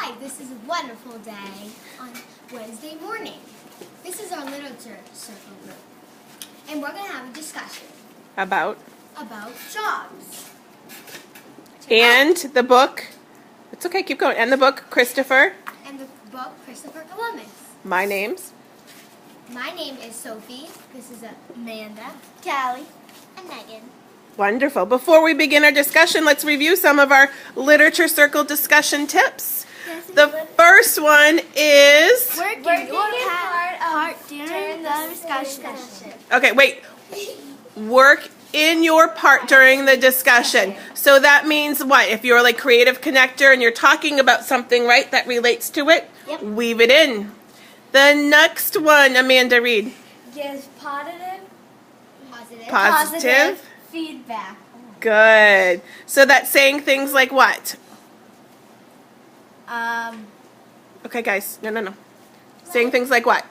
Hi, this is a wonderful day on Wednesday morning. This is our literature circle group. And we're going to have a discussion. About jobs. And the book. It's okay, keep going. And the book, Christopher. And the book, Christopher Columbus. My name's? My name is Sophie. This is Amanda, Callie, and Megan. Wonderful. Before we begin our discussion, let's review some of our Literature Circle discussion tips. The first one is... Working your part during the discussion. Okay, wait. Work in your part during the discussion. So that means what? If you're like creative connector and you're talking about something, right, that relates to it, Yep. Weave it in. The next one, Amanda, read. Gives positive feedback. Good. So that's saying things like what? Okay, guys. No. Saying things like what?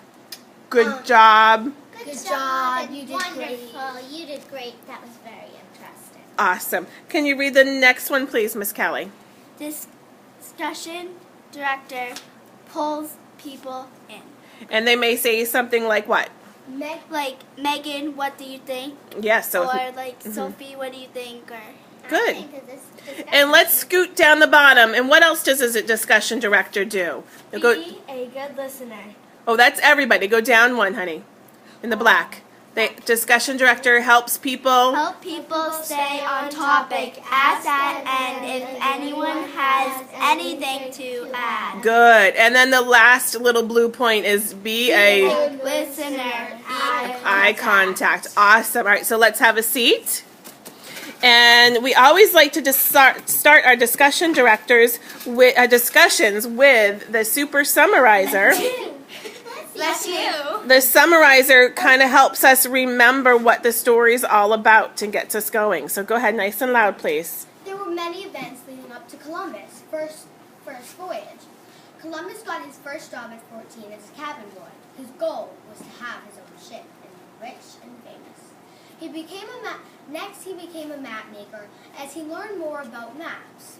Good job. Good job. You did Wonderful. great. You did great. That was very interesting. Awesome. Can you read the next one, please, Miss Callie? Discussion director pulls people in. And they may say something like what? Like, Megan, what do you think? Yes. So. Or like, Sophie, what do you think? Or Good. And let's scoot down the bottom. And what else does a discussion director do? be a good listener. Oh, that's everybody. Go down one, honey. In the black. The discussion director helps people. Help people stay on topic. Ask that, and if anyone has anything to add. Good. And then the last little blue point is be a Listener. eye contact. Awesome. All right, so let's have a seat. And we always like to start our discussion directors with discussions with the super summarizer. Bless you. The summarizer kind of helps us remember what the story's all about and gets us going. So go ahead, nice and loud, please. There were many events leading up to Columbus' first voyage. Columbus got his first job at 14 as a cabin boy. His goal was to have his own ship and be rich and famous. Next, he became a map maker as he learned more about maps.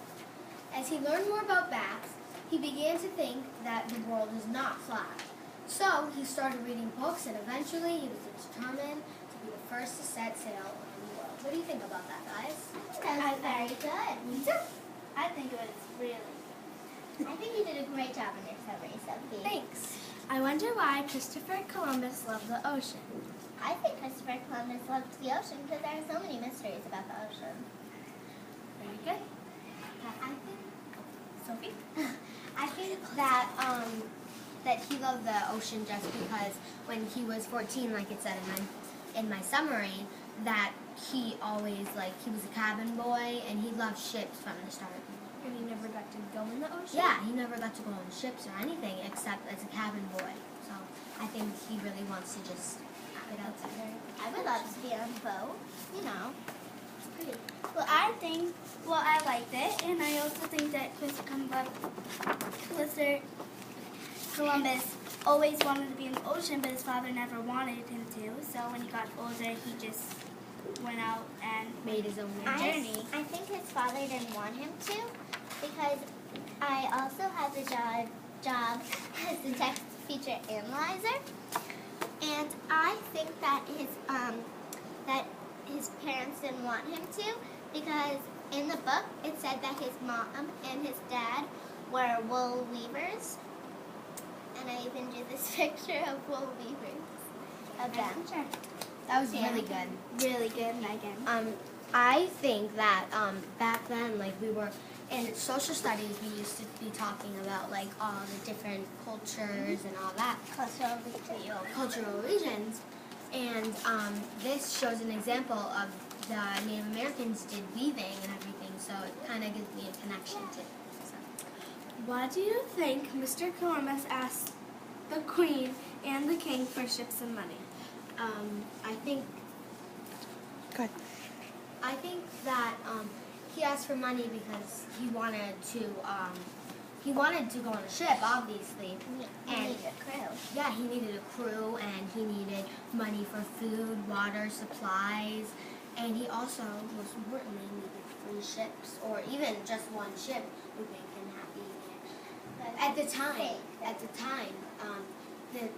As he learned more about maps, he began to think that the world is not flat. So he started reading books, and eventually he was determined to be the first to set sail around the world. What do you think about that, guys? That was very good. Me too. I think it was really. I think you did a great job in your summary, Sophie. Thanks. I wonder why Christopher Columbus loved the ocean. I think Christopher Columbus loved the ocean because there are so many mysteries about the ocean. Very good. I think, Sophie? I think that he loved the ocean just because when he was 14, like it said in my summary, that he always, he was a cabin boy and he loved ships from the start. and he never got to go in the ocean. Yeah, he never got to go on ships or anything except as a cabin boy. So I think he really wants to just have it outside. I would love to be on a boat, you know. Well, I liked it, and I also think that Columbus always wanted to be in the ocean, but his father never wanted him to. So when he got older, he just went out and Made his own journey. I think his father didn't want him to, because I also had the job as the text feature analyzer, and I think that his parents didn't want him to, because in the book it said that his mom and his dad were wool weavers, and I even drew this picture of wool weavers of them. Sure. That was really good. Really good, Megan. I think that back then, we were in social studies, we used to be talking about all the different cultures and all that. Cultural regions. And this shows an example of the Native Americans did weaving and everything, so it kind of gives me a connection to it. Why do you think Mr. Columbus asked the Queen and the King for ships and money? I think that he asked for money because he wanted to go on a ship, obviously. He needed a crew. Yeah, he needed a crew, and he needed money for food, water, supplies, and he also, most importantly, needed 3 ships, or even just 1 ship would make him happy. But At the time, the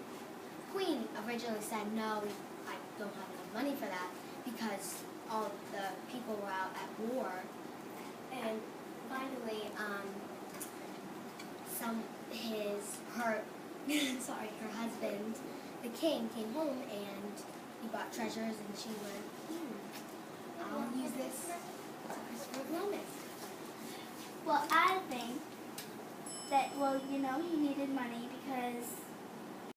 queen originally said, no, I don't have enough money for that because all the people were out at war. And finally, her husband, the king, came home and he bought treasures and she went, I'll use this for Christopher Columbus. Well, I think that, he needed money because